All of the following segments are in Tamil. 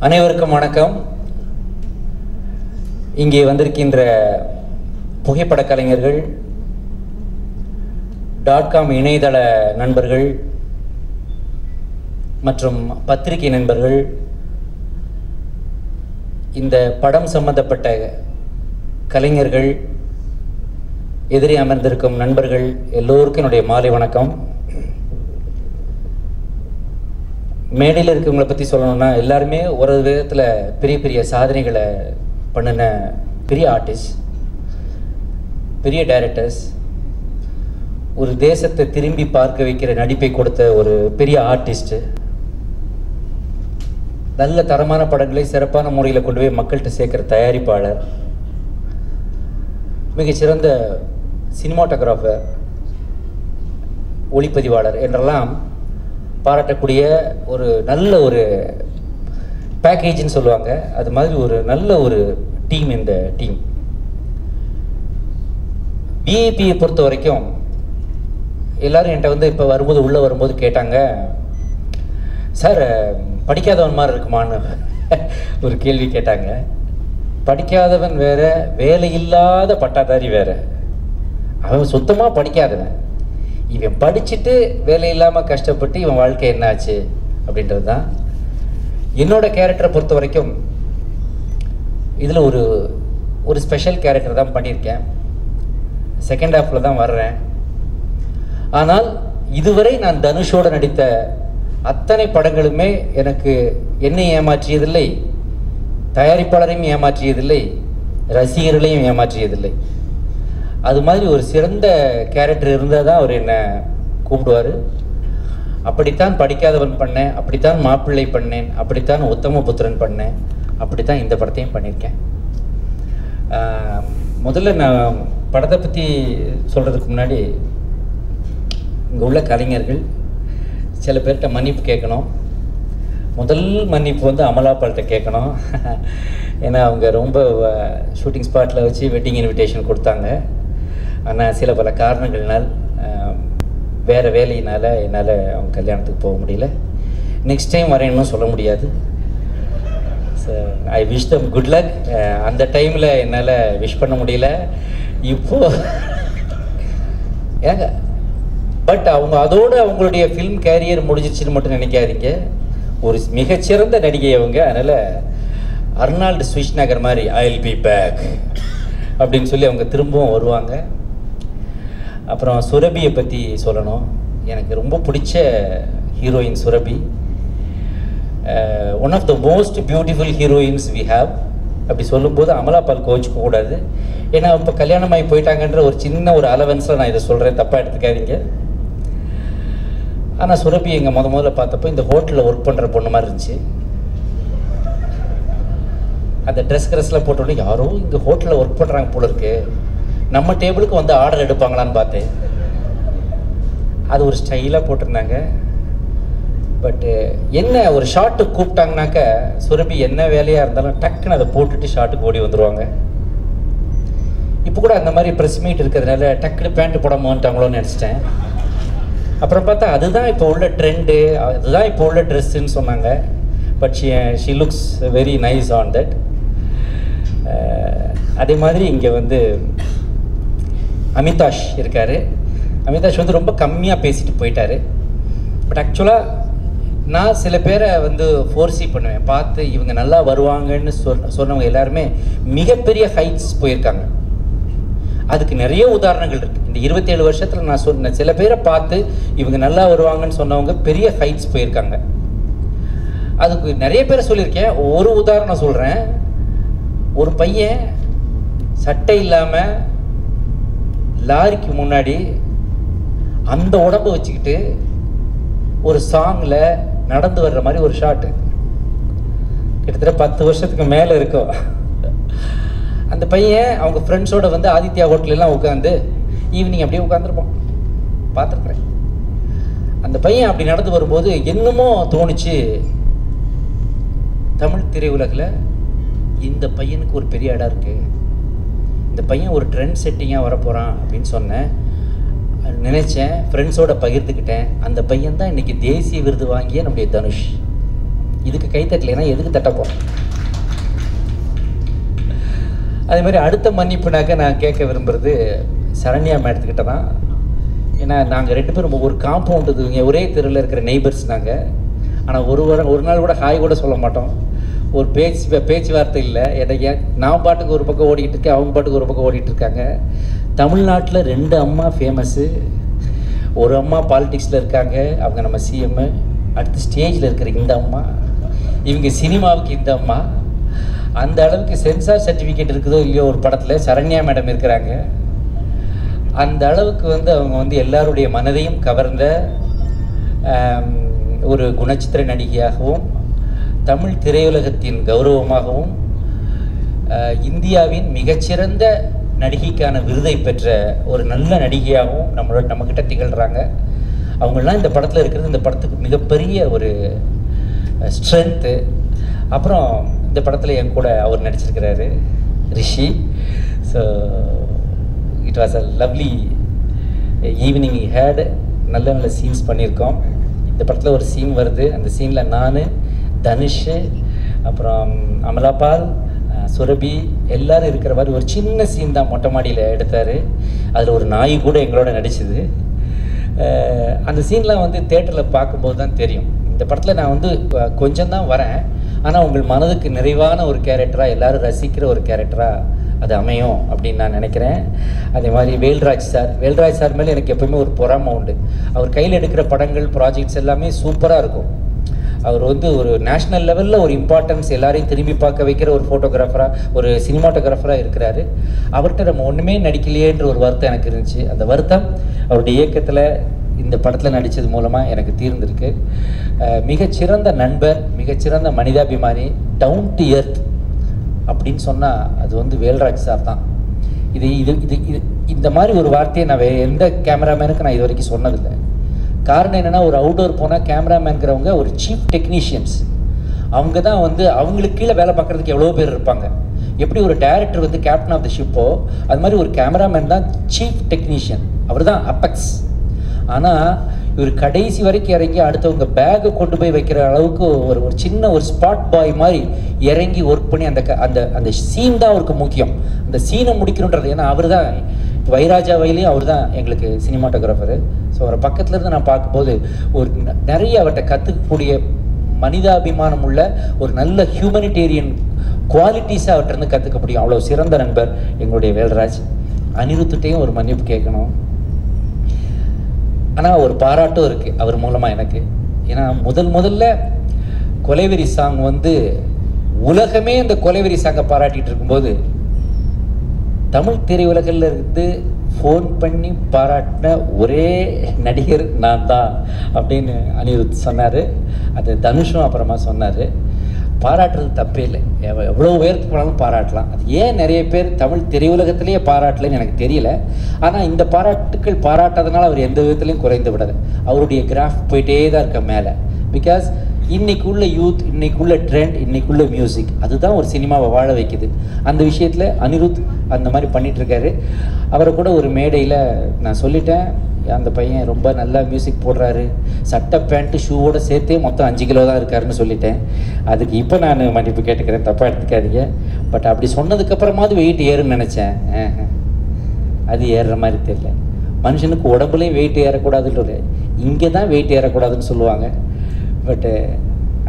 அனைவருக்கும் வணக்கம். இங்கே வந்திருக்கின்ற புகைப்பட கலைஞர்கள், .com இணையதள நண்பர்கள் மற்றும் பத்திரிகை நண்பர்கள், இந்த படம் சம்பந்தப்பட்ட கலைஞர்கள், எதிரே அமர்ந்திருக்கும் நண்பர்கள் எல்லோருக்கும் என்னுடைய மாலை வணக்கம். மேடையில் இருக்கவங்களை பற்றி சொல்லணும்னா எல்லாருமே ஒரு விதத்தில் பெரிய பெரிய சாதனைகளை பண்ணின பெரிய ஆர்டிஸ்ட், பெரிய டைரக்டர்ஸ், ஒரு தேசத்தை திரும்பி பார்க்க வைக்கிற நடிப்பை கொடுத்த ஒரு பெரிய ஆர்டிஸ்ட்டு, நல்ல தரமான படங்களை சிறப்பான முறையில் கொண்டு போய் மக்கள்கிட்ட சேர்க்குற தயாரிப்பாளர், மிகச்சிறந்த சினிமாட்டோகிராஃபர், ஒளிப்பதிவாளர் என்றெல்லாம் பாராட்டக்கூடிய ஒரு நல்ல ஒரு பேக்கேஜ்னு சொல்லுவாங்க. அது மாதிரி ஒரு நல்ல ஒரு டீம் இந்த டீம். விஐபியை பொறுத்த வரைக்கும் எல்லோரும் என்கிட்ட வந்து இப்போ வரும்போது உள்ளே வரும்போது கேட்டாங்க, சார் படிக்காதவன் மாதிரி இருக்குமான்னு ஒரு கேள்வி கேட்டாங்க. படிக்காதவன் வேற, வேலையில்லாத பட்டாதாரி வேற. அவன் சுத்தமாக படிக்காதவன், இவன் படிச்சுட்டு வேலை இல்லாமல் கஷ்டப்பட்டு இவன் வாழ்க்கை என்னாச்சு அப்படின்றது தான். என்னோட கேரக்டரை பொறுத்த வரைக்கும் இதில் ஒரு ஸ்பெஷல் கேரக்டர் தான் பண்ணியிருக்கேன். செகண்ட் ஹாஃபில் தான் வர்றேன். ஆனால் இதுவரை நான் தனுஷோடு நடித்த அத்தனை படங்களுமே எனக்கு என்னை ஏமாற்றியதில்லை, தயாரிப்பாளரையும் ஏமாற்றியதில்லை, ரசிகர்களையும் ஏமாற்றியதில்லை. அது மாதிரி ஒரு சிறந்த கேரக்டர் இருந்தால் தான் அவர் என்னை கூப்பிடுவார். அப்படித்தான் படிக்காதவன் பண்ணேன், அப்படித்தான் மாப்பிள்ளை பண்ணேன், அப்படித்தான் உத்தமபுத்திரன் பண்ணேன், அப்படித்தான் இந்த படத்தையும் பண்ணியிருக்கேன். முதல்ல நான் படத்தை பற்றி சொல்கிறதுக்கு முன்னாடி இங்கே உள்ள கலைஞர்கள் சில பேர்கிட்ட மன்னிப்பு கேட்கணும். முதல் மன்னிப்பு வந்து அமலாபால்கிட்ட கேட்கணும். ஏன்னா அவங்க ரொம்ப ஷூட்டிங் ஸ்பாட்டில் வச்சு வெட்டிங் இன்விடேஷன் கொடுத்தாங்க. ஆனால் சில பல காரணங்கள்னால், வேறு வேலையினால் என்னால் அவங்க கல்யாணத்துக்கு போக முடியல. நெக்ஸ்ட் டைம் வரேன்னு சொல்ல முடியாது. So I wish them good luck. அந்த டைமில் என்னால் விஷ் பண்ண முடியல. இப்போது ஏங்க, பட் அவங்க அதோடு அவங்களுடைய ஃபில்ம் கேரியர் முடிஞ்சிச்சுன்னு மட்டும் நினைக்காதீங்க. ஒரு மிகச்சிறந்த நடிகை அவங்க. அதனால் அர்னால்டு ஸ்விஷ்நகர் மாதிரி ஐ வில் பி பேக் அப்படின்னு சொல்லி அவங்க திரும்பவும் வருவாங்க. அப்புறம் சுரபியை பற்றி சொல்லணும். எனக்கு ரொம்ப பிடிச்ச heroine Surabhi. One of the most beautiful heroines we have. அப்படி சொல்லும்போது அமலாபால் கோச்சுக்க கூடாது. ஏன்னா இப்போ கல்யாணமாகி போயிட்டாங்கன்ற ஒரு சின்ன ஒரு அலவன்ஸில் நான் இதை சொல்கிறேன், தப்பாக எடுத்துக்காதீங்க. ஆனால் சுரபி எங்கள் முதல்ல பார்த்தப்போ இந்த ஹோட்டலில் ஒர்க் பண்ணுற பொண்ணு மாதிரி இருந்துச்சு. அந்த ட்ரெஸ்லாம் போட்டோன்னே யாரோ இங்கே ஹோட்டலில் ஒர்க் பண்ணுறாங்க போல இருக்கு, நம்ம டேபிளுக்கு வந்து ஆர்டர் எடுப்பாங்களான்னு பார்த்தேன். அது ஒரு ஸ்டைலாக போட்டிருந்தாங்க. பட்டு என்ன ஒரு ஷார்ட்டுக்கு கூப்பிட்டாங்கனாக்க சுரபி என்ன வேலையாக இருந்தாலும் டக்குன்னு அதை போட்டுட்டு ஷார்ட்டுக்கு ஓடி வந்துடுவாங்க. இப்போ கூட அந்த மாதிரி ப்ரெஸ் மீட் இருக்கிறதுனால டக்குன்னு பேண்ட்டு போட மாட்டாங்களோன்னு நினச்சிட்டேன். அப்புறம் பார்த்தா அதுதான் இப்போ உள்ள ட்ரெண்டு, அதுதான் இப்போ உள்ள ட்ரெஸ்ஸுன்னு சொன்னாங்க. But she looks very nice on that. அதே மாதிரி இங்கே வந்து அமிதாஷ் இருக்கார். அமிதாஷ் வந்து ரொம்ப கம்மியாக பேசிட்டு போயிட்டார். பட் ஆக்சுவலாக நான் சில பேரை வந்து ஃபோர்ஸி பண்ணுவேன். பார்த்து இவங்க நல்லா வருவாங்கன்னு சொன்னவங்க எல்லாருமே மிகப்பெரிய ஹைட்ஸ் போயிருக்காங்க. அதுக்கு நிறைய உதாரணங்கள் இருக்குது. இந்த 27 வருஷத்தில் நான் சொன்ன சில பேரை பார்த்து இவங்க நல்லா வருவாங்கன்னு சொன்னவங்க பெரிய ஹைட்ஸ் போயிருக்காங்க. அதுக்கு நிறைய பேரை சொல்லியிருக்கேன். ஒரு உதாரணம் சொல்கிறேன். ஒரு பையன் சட்டை இல்லாமல் லாரிக்கு முன்னாடி அந்த உடம்பை வச்சுக்கிட்டு ஒரு சாங்கில் நடந்து வர்ற மாதிரி ஒரு ஷாட்டு, கிட்டத்தட்ட 10 வருஷத்துக்கு மேலே இருக்கும். அந்த பையன் அவங்க ஃப்ரெண்ட்ஸோடு வந்து ஆதித்யா ஹோட்டலெலாம் உட்காந்து ஈவினிங் அப்படியே உட்காந்துருப்பான், பார்த்துருக்குறேன். அந்த பையன் அப்படி நடந்து வரும்போது என்னமோ தோணுச்சு, தமிழ் திரையுலகில் இந்த பையனுக்கு ஒரு பெரிய இடம் இருக்குது, இந்த பையன் ஒரு ட்ரெண்ட் செட்டிங்காக வரப்போகிறான் அப்படின்னு சொன்னேன். நினச்சேன், ஃப்ரெண்ட்ஸோடு பகிர்ந்துக்கிட்டேன். அந்த பையன் தான் இன்றைக்கி தேசிய விருது வாங்கிய நம்முடைய தனுஷ். இதுக்கு கை தட்டலைன்னா எதுக்கு தட்டப்போம்? அதே மாதிரி அடுத்த மன்னிப்புனாக்க நான் கேட்க விரும்புகிறது சரண்யா மேடத்துக்கிட்ட தான். ஏன்னா நாங்கள் 2 பேரும் ஒரு காம்பவுண்டு, ஒரே தெருவில் இருக்கிற நெய்பர்ஸ் நாங்கள். ஆனால் ஒரு நாள் கூட ஹாய் கூட சொல்ல மாட்டோம். ஒரு பேச்சுவார்த்தை இல்லை. எனக்கு நான் பாட்டுக்கு ஒரு பக்கம் ஓடிக்கிட்டு இருக்கேன், அவங்க பாட்டுக்கு ஒரு பக்கம் ஓடிட்டு இருக்காங்க. தமிழ்நாட்டில் 2 அம்மா ஃபேமஸ்ஸு. ஒரு அம்மா பாலிடிக்ஸில் இருக்காங்க, அவங்க நம்ம சிஎம்மு. அடுத்த ஸ்டேஜில் இருக்கிற இந்த அம்மா, இவங்க சினிமாவுக்கு இந்த அம்மா. அந்த அளவுக்கு சென்சார் சர்டிஃபிகேட் இருக்குதோ இல்லையோ ஒரு படத்தில் சரண்யா மேடம் இருக்கிறாங்க. அந்த அளவுக்கு அவங்க எல்லாருடைய மனதையும் கவர்ந்த ஒரு குணச்சித்திர நடிகையாகவும், தமிழ் திரையுலகத்தின் கௌரவமாகவும், இந்தியாவின் மிகச்சிறந்த நடிகைக்கான விருதை பெற்ற ஒரு நல்ல நடிகையாகவும் நம்மக்கிட்ட திகழ்கிறாங்க. அவங்களாம் இந்த படத்தில் இருக்கிறது இந்த படத்துக்கு மிகப்பெரிய ஒரு ஸ்ட்ரென்த்து. அப்புறம் இந்த படத்தில் என் கூட அவர் நடிச்சிருக்கிறாரு, Rishi. So it was a lovely evening had. நல்ல நல்ல சீன்ஸ் பண்ணியிருக்கோம். இந்த படத்தில் ஒரு சீன் வருது. அந்த சீனில் நான், தனுஷ், அப்புறம் அமலாபால், சுரபி எல்லாரும் இருக்கிற மாதிரி ஒரு சின்ன சீன் தான் மொட்டை மாடியில் எடுத்தார். அதில் ஒரு நாய் கூட எங்களோட நடிச்சுது. அந்த சீன்லாம் தேட்டரில் பார்க்கும்போது தான் தெரியும். இந்த படத்தில் நான் கொஞ்சம் தான் வரேன், ஆனால் உங்கள் மனதுக்கு நிறைவான ஒரு கேரக்டராக, எல்லோரும் ரசிக்கிற ஒரு கேரக்டராக அது அமையும் அப்படின்னு நான் நினைக்கிறேன். அதே மாதிரி வேல்ராஜ் சார் மேலே எனக்கு எப்போவுமே ஒரு பொறாமை உண்டு. அவர் கையில் எடுக்கிற படங்கள், ப்ராஜெக்ட்ஸ் எல்லாமே சூப்பராக இருக்கும். அவர் ஒரு நேஷ்னல் லெவலில் ஒரு இம்பார்ட்டன்ஸ், எல்லாரையும் திரும்பி பார்க்க வைக்கிற ஒரு ஃபோட்டோகிராஃபராக, ஒரு சினிமாட்டோகிராஃபராக இருக்கிறாரு. அவர்கிட்ட நம்ம ஒன்றுமே நடிக்கலையேன்ற ஒரு வருத்தம் எனக்கு இருந்துச்சு. அந்த வருத்தம் அவருடைய இயக்கத்தில் இந்த படத்தில் நடித்தது மூலமாக எனக்கு தீர்ந்திருக்கு. மிகச்சிறந்த நண்பர், மிகச்சிறந்த மனிதாபிமானி, டவுன் டு எர்த் அப்படின்னு சொன்னால் அது வேல்ராஜ் சார் தான். இது இது இது இது இந்த மாதிரி ஒரு வார்த்தையை நான் எந்த கேமராமேனுக்கு நான் இது வரைக்கும் சொன்னதில்லை. காரணம் என்னென்னா, ஒரு அவுட்டோர் போனால் கேமராமேன்கிறவங்க ஒரு சீஃப் டெக்னீஷியன்ஸ். அவங்க தான் அவங்களுக்கு கீழே வேலை பார்க்குறதுக்கு எவ்வளோ பேர் இருப்பாங்க. எப்படி ஒரு டைரக்டர் கேப்டன் ஆஃப் த ஷிப்போ, அது மாதிரி ஒரு கேமராமேன் தான் சீஃப் டெக்னீஷியன். அவர் தான் அப்பெக்ஸ். ஆனால் இவர் கடைசி வரைக்கும் இறங்கி அடுத்தவங்க பேக்கை கொண்டு போய் வைக்கிற அளவுக்கு ஒரு சின்ன ஒரு ஸ்பாட் பாய் மாதிரி இறங்கி ஒர்க் பண்ணி அந்த சீன் தான் அவருக்கு முக்கியம். அந்த சீனை முடிக்கணுன்றது. ஏன்னா அவர் தான் வைராஜாவையிலையும் அவர் தான் எங்களுக்கு சினிமாட்டோகிராஃபரு. ஸோ அவரை பக்கத்தில் இருந்து நான் பார்க்கும்போது ஒரு நிறைய அவர்கிட்ட கற்றுக்கக்கூடிய மனிதாபிமானம் உள்ள ஒரு நல்ல ஹியூமனிடேரியன் குவாலிட்டிஸாக அவர்கிட்ட இருந்து கற்றுக்க முடியும். அவ்வளோ சிறந்த நண்பர் எங்களுடைய வேல்ராஜ். அனிருத்துட்டையும் ஒரு மன்னிப்பு கேட்கணும். ஆனால் ஒரு பாராட்டும் இருக்குது அவர் மூலமாக எனக்கு. ஏன்னா முதல்ல கொலைவெறி சாங் உலகமே அந்த கொலைவெறி சாங்கை பாராட்டிகிட்டு இருக்கும்போது, தமிழ் திரையுலகில் இருந்து ஃபோன் பண்ணி பாராட்டின ஒரே நடிகர் நான் தான் அப்படின்னு அனிருத் சொன்னார். அது தனுஷும் அப்புறமா சொன்னார். பாராட்டுறது தப்பே இல்லை, எவ்வளோ உயரத்துக்கு போனாலும் பாராட்டலாம். அது ஏன் நிறைய பேர் தமிழ் திரையுலகத்திலேயே பாராட்டலைன்னு எனக்கு தெரியல. ஆனால் இந்த பாராட்டுக்கள் பாராட்டாதனால அவர் எந்த விதத்துலையும் குறைந்து விடாது. அவருடைய கிராஃப் போயிட்டே தான் இருக்க மேலே. பிகாஸ் இன்னைக்குள்ள யூத், இன்னைக்குள்ள ட்ரெண்ட், இன்னைக்குள்ள மியூசிக், அதுதான் ஒரு சினிமாவை வாழ வைக்குது. அந்த விஷயத்தில் அனிருத் அந்த மாதிரி பண்ணிகிட்ருக்காரு. அவரை கூட ஒரு மேடையில் நான் சொல்லிட்டேன், அந்த பையன் ரொம்ப நல்லா மியூசிக் போடுறாரு, சட்டை பேண்ட்டு ஷூவோடு சேர்த்தே மொத்தம் 5 கிலோ தான் இருக்காருன்னு சொல்லிட்டேன். அதுக்கு இப்போ நான் மன்னிப்பு கேட்டுக்கிறேன், தப்பாக எடுத்துக்காதீங்க. பட் அப்படி சொன்னதுக்கப்புறமாவது வெயிட் ஏறுன்னு நினச்சேன். அது ஏறுற மாதிரி தெரியல. மனுஷனுக்கு உடம்புலேயும் வெயிட் ஏறக்கூடாதுன்றது, இங்கே தான் வெயிட் ஏறக்கூடாதுன்னு சொல்லுவாங்க. பட்டு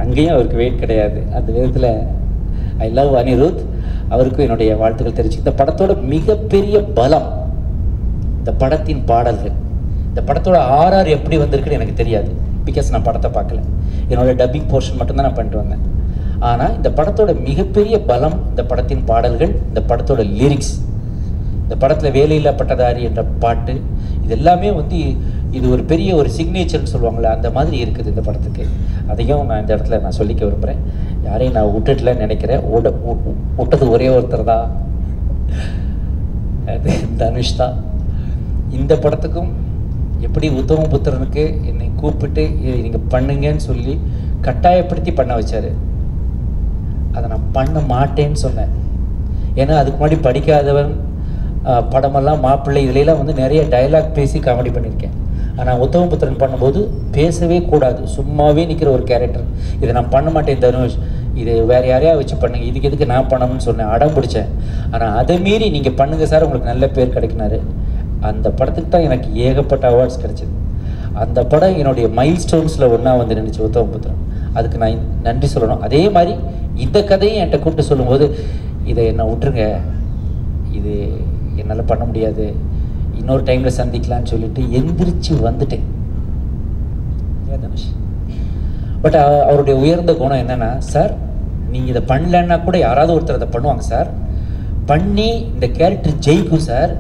அங்கேயும் அவருக்கு வெயிட் கிடையாது. அந்த விதத்தில் ஐ லவ் அனிருத். அவருக்கும் என்னுடைய வாழ்த்துக்கள் தெரிவிச்சு. இந்த படத்தோட மிகப்பெரிய பலம் இந்த படத்தின் பாடல்கள். இந்த படத்தோட RR எப்படி வந்திருக்குன்னு எனக்கு தெரியாது, பிகாஸ் நான் படத்தை பார்க்கல. என்னோடய டப்பிங் போர்ஷன் மட்டும்தான் நான் பண்ணிட்டு வந்தேன். ஆனால் இந்த படத்தோட மிகப்பெரிய பலம் இந்த படத்தின் பாடல்கள், இந்த படத்தோட லிரிக்ஸ். இந்த படத்தில் வேலையில்லா பட்டதாரி என்ற பாட்டு, இது எல்லாமே இது ஒரு பெரிய ஒரு சிக்னேச்சர்னு சொல்லுவாங்களே, அந்த மாதிரி இருக்குது இந்த படத்துக்கு. அதையும் நான் இந்த இடத்துல நான் சொல்லிக்க விரும்புகிறேன். யாரையும் நான் விட்டுட்டுல நினைக்கிறேன். விட்டது ஒரே ஒருத்தர் தான், அது தனுஷ் தான். இந்த படத்துக்கும் எப்படி உத்தம புத்திரனுக்கு என்னை கூப்பிட்டு நீங்கள் பண்ணுங்கன்னு சொல்லி கட்டாயப்படுத்தி பண்ண வச்சார். அதை நான் பண்ண மாட்டேன்னு சொன்னேன். ஏன்னா அதுக்கு முன்னாடி படிக்காதவன் படமெல்லாம், மாப்பிள்ளை, இதுலாம் நிறைய டைலாக் பேசி காமெடி பண்ணியிருக்கேன். ஆனால் உத்தமபுத்திரன் பண்ணும்போது பேசவே கூடாது, சும்மாவே நிற்கிற ஒரு கேரக்டர். இதை நான் பண்ண மாட்டேன் தனுஷ், இது வேறு யாரையா வச்சு பண்ணுங்க, இதுக்கு எதுக்கு நான் பண்ணணும்னு சொன்னேன், அடம் பிடிச்சேன். ஆனால் அதை மீறி நீங்கள் பண்ணுங்கள் சார், உங்களுக்கு நல்ல பேர் கிடைக்கினாரு. அந்த படத்துக்கு தான் எனக்கு ஏகப்பட்ட அவார்ட்ஸ் கிடைச்சிது. அந்த படம் என்னுடைய மைல் ஸ்டோன்ஸில் ஒன்றா வந்து நினைச்சு உத்தமபுத்திரன். அதுக்கு நான் நன்றி சொல்லணும். அதே மாதிரி இந்த கதையும் என்கிட்ட கூப்பிட்டு சொல்லும்போது, இதை என்னை விட்டுருங்க, இது என்னால் பண்ண முடியாது, இன்னொரு டைமில் சந்திக்கலான்னு சொல்லிட்டு எந்திரிச்சு வந்துட்டேன். தனுஷ் பட் அவருடைய உயர்ந்த குணம் என்னென்னா, சார் நீங்கள் இதை பண்ணலன்னா கூட யாராவது ஒருத்தர் அதை பண்ணுவாங்க சார், பண்ணி இந்த கேரக்டர் ஜெயிக்கும் சார்,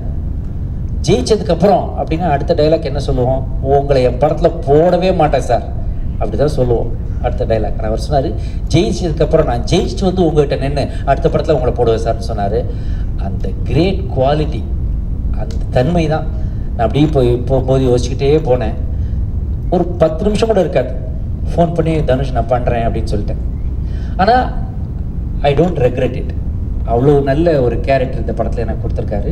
ஜெயிச்சதுக்கப்புறம் அப்படின்னா அடுத்த டைலாக் என்ன சொல்லுவோம், உங்களை என் படத்தில் போடவே மாட்டேன் சார் அப்படி தான் சொல்லுவோம் அடுத்த டைலாக். ஆனால் அவர் சொன்னார், ஜெயிச்சதுக்கப்புறம் நான் ஜெயிச்சுட்டு வந்து உங்கள்கிட்ட நின்று அடுத்த படத்தில் உங்களை போடுவேன் சார்னு சொன்னார். அந்த கிரேட் குவாலிட்டி, அந்த தன்மை தான். நான் அப்படியே போகும்போது யோசிச்சுக்கிட்டே போனேன். ஒரு 10 நிமிஷம் கூட இருக்காது, ஃபோன் பண்ணி தனுஷ் நான் பண்ணுறேன் அப்படின்னு சொல்லிட்டேன். ஆனால் ஐ டோன்ட் ரெக்ரெட் இட். அவ்வளோ நல்ல ஒரு கேரக்டர் இந்த படத்தில் எனக்கு கொடுத்துருக்காரு.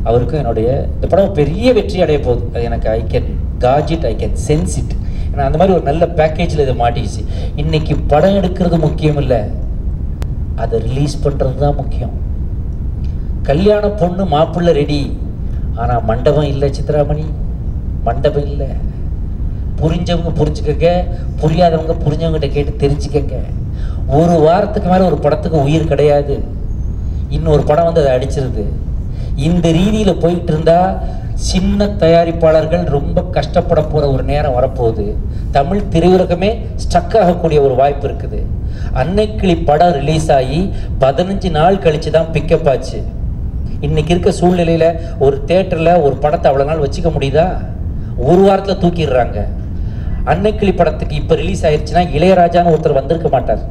அவருக்கும் என்னுடைய இந்த படம் பெரிய வெற்றி அடைய போகுது, அது எனக்கு I can gauge it, I can sense it. ஏன்னா அந்த மாதிரி ஒரு நல்ல பேக்கேஜில் இதை மாட்டிக்கிச்சு. இன்றைக்கி படம் எடுக்கிறது முக்கியம் இல்லை, அதை ரிலீஸ் பண்ணுறது தான் முக்கியம். கல்யாண பொண்ணு மாப்பிள்ளை ரெடி, ஆனால் மண்டபம் இல்லை சித்ராமணி, மண்டபம் இல்லை. புரிஞ்சவங்க புரிஞ்சுக்கங்க, புரியாதவங்க புரிஞ்சவங்ககிட்ட கேட்டு தெரிஞ்சுக்கங்க. ஒரு வாரத்துக்கு மேலே ஒரு படத்துக்கு உயிர் கிடையாது, இன்னொரு படம் வந்து அதை அடிச்சிருது. இந்த ரீதியில் போயிட்டு இருந்தால் சின்ன தயாரிப்பாளர்கள் ரொம்ப கஷ்டப்பட போகிற ஒரு நேரம் வரப்போகுது. தமிழ் திரையுலகமே ஸ்டக் ஆகக்கூடிய ஒரு வாய்ப்பு இருக்குது. அன்னைக்கிளி படம் ரிலீஸ் ஆகி 15 நாள் கழித்து தான் பிக்கப் ஆச்சு. இன்றைக்கி இருக்க சூழ்நிலையில் ஒரு தேட்டரில் ஒரு படத்தை அவ்வளோ நாள் வச்சுக்க முடியுதா? ஒரு வாரத்தில் தூக்கிடுறாங்க. அன்னைக்கிளி படத்துக்கு இப்போ ரிலீஸ் ஆயிடுச்சுன்னா இளையராஜான்னு ஒருத்தர் வந்திருக்க மாட்டார்.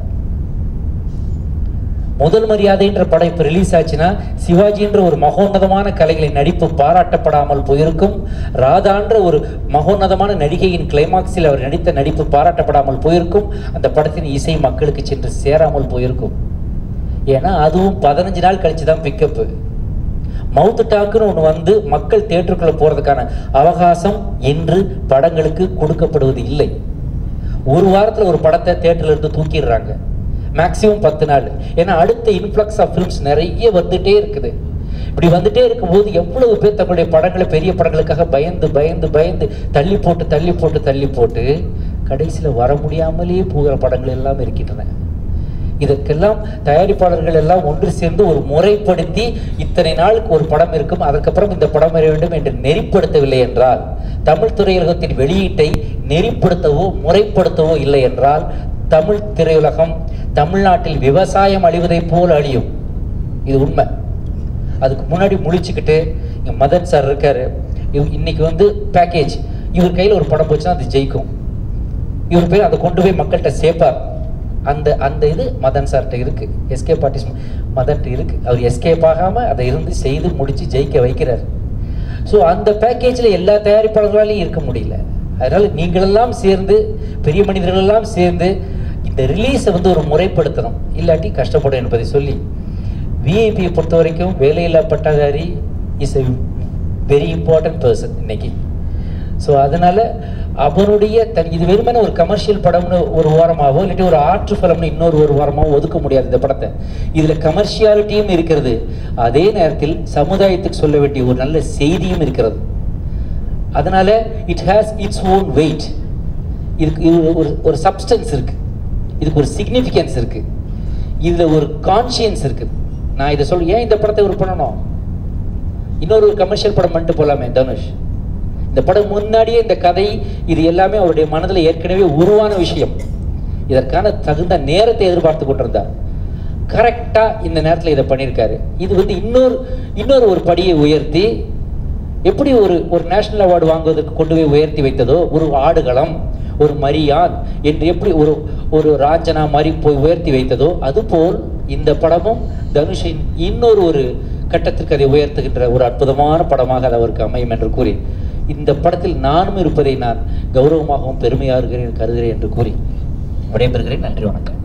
முதல் மரியாதைன்ற படம் இப்போ ரிலீஸ் ஆச்சுன்னா சிவாஜின்ற ஒரு மகோன்னதமான கலைகளின் நடிப்பு பாராட்டப்படாமல் போயிருக்கும். ராதான்ற ஒரு மகோன்னதமான நடிகையின் கிளைமாக்ஸில் அவர் நடித்த நடிப்பு பாராட்டப்படாமல் போயிருக்கும். அந்த படத்தின் இசை மக்களுக்கு சென்று சேராமல் போயிருக்கும். ஏன்னா அதுவும் 15 நாள் கழிச்சு தான் பிக்கப்பு. மவுத்து டாக்குன்னு ஒன்று வந்து மக்கள் தேட்டருக்குள்ளே போகிறதுக்கான அவகாசம் இன்று படங்களுக்கு கொடுக்கப்படுவது இல்லை. ஒரு வாரத்தில் ஒரு படத்தை தேட்டரில் இருந்து தூக்கிடுறாங்க, மேக்ஸிமம் 10 நாள். ஏன்னா அடுத்த இன்ஃப்ளக்ஸ் ஆஃப் ஃபிலிம்ஸ் நிறைய வந்துட்டே இருக்குது. இப்படி வந்துட்டே இருக்கும்போது எவ்வளவு பேர் தங்களுடைய படங்களை பெரிய படங்களுக்காக பயந்து பயந்து பயந்து தள்ளி போட்டு தள்ளி போட்டு தள்ளி போட்டு கடைசியில் வர முடியாமலேயே போகிற படங்கள் எல்லாம் இருக்கின்றன. இதற்கெல்லாம் தயாரிப்பாளர்கள் எல்லாம் ஒன்று சேர்ந்து ஒரு முறைப்படுத்தி இத்தனை நாளுக்கு ஒரு படம் இருக்கும், அதற்கப்புறம் இந்த படம் வர வேண்டும் என்று நெறிப்படுத்தவில்லை என்றால், தமிழ் திரையுலகத்தின் வெளியீட்டை நெறிப்படுத்தவோ முறைப்படுத்தவோ இல்லை என்றால் தமிழ் திரையுலகம் தமிழ்நாட்டில் விவசாயம் அழிவதை போல் அழியும். இது உண்மை. அதுக்கு முன்னாடி முழிச்சுக்கிட்டு இங்கே மதன் சார் இருக்காரு, இன்னைக்கு வந்து பேக்கேஜ் இவர் கையில் ஒரு படம் போச்சுன்னா அது ஜெயிக்கும், இவர் பேர் அதை கொண்டு போய் மக்கள்கிட்ட சேர்ப்பார். அந்த இது மதன் சார்கிட்ட இருக்கு, எஸ்கேப் ஆர்டிஸ்ட் மதன்கிட்ட இருக்கு. அவர் எஸ்கேப் ஆகாமல் அதை இருந்து செய்து முடித்து ஜெயிக்க வைக்கிறார். ஸோ அந்த பேக்கேஜில் எல்லா தயாரிப்பாளர்களாலையும் இருக்க முடியல. அதனால் நீங்களெல்லாம் சேர்ந்து, பெரிய மனிதர்களெல்லாம் சேர்ந்து இந்த ரிலீஸை வந்து ஒரு முறைப்படுத்தணும், இல்லாட்டி கஷ்டப்படும் என்பதை சொல்லி, விஐபியை பொறுத்த வரைக்கும் வேலையில்லா பட்டதாரி is a very important person இன்னைக்கு. ஸோ அதனால் அவருடைய இது வெறுமனே ஒரு கமர்ஷியல் படம்னு ஒரு வாரமாகவோ இல்லாட்டி ஒரு ஆர்ட் ஃபிலிம்னு இன்னொரு ஒரு வாரமாகவோ ஒதுக்க முடியாது இந்த படத்தை. இதில் கமர்ஷியாலிட்டியும் இருக்கிறது, அதே நேரத்தில் சமுதாயத்துக்கு சொல்ல வேண்டிய ஒரு நல்ல செய்தியும் இருக்கிறது. அதனால it has its own weight. இதுக்கு ஒரு சப்ஸ்டன்ஸ் இருக்கு, இதுக்கு ஒரு சிக்னிஃபிகன்ஸ் இருக்கு, இதில் ஒரு கான்ஷியன்ஸ் இருக்குது. நான் இதை சொல்ல, ஏன் இந்த படத்தை ஒரு பண்ணணும், இன்னொரு கமர்ஷியல் படம் பண்ணிட்டு போகலாமே தனுஷ். இந்த படம் முன்னாடியே இந்த கதை இது எல்லாமே அவருடைய மனதில் ஏற்கனவே உருவான விஷயம். இதற்கான தகுந்த நேரத்தை எதிர்பார்த்து கொண்டிருந்தார். கரெக்டாக இந்த நேரத்தில் இதை பண்ணியிருக்காரு. இது வந்து இன்னொரு ஒரு படியை உயர்த்தி, எப்படி ஒரு நேஷனல் அவார்டு வாங்குவதற்கு கொண்டு போய் உயர்த்தி வைத்ததோ, ஒரு ஆடுகளம், ஒரு மரியான் என்று எப்படி ஒரு ராஞ்சனா மாதிரி போய் உயர்த்தி வைத்ததோ, அதுபோல் இந்த படமும் தனுஷின் இன்னொரு கட்டத்திற்கு அதை உயர்த்துகின்ற ஒரு அற்புதமான படமாக அது அவருக்கு அமையும் என்று கூறி, இந்த படத்தில் நானும் இருப்பதை நான் கௌரவமாகவும் பெருமையாக கருதுகிறேன் என்று கூறி விடைபெறுகிறேன். நன்றி, வணக்கம்.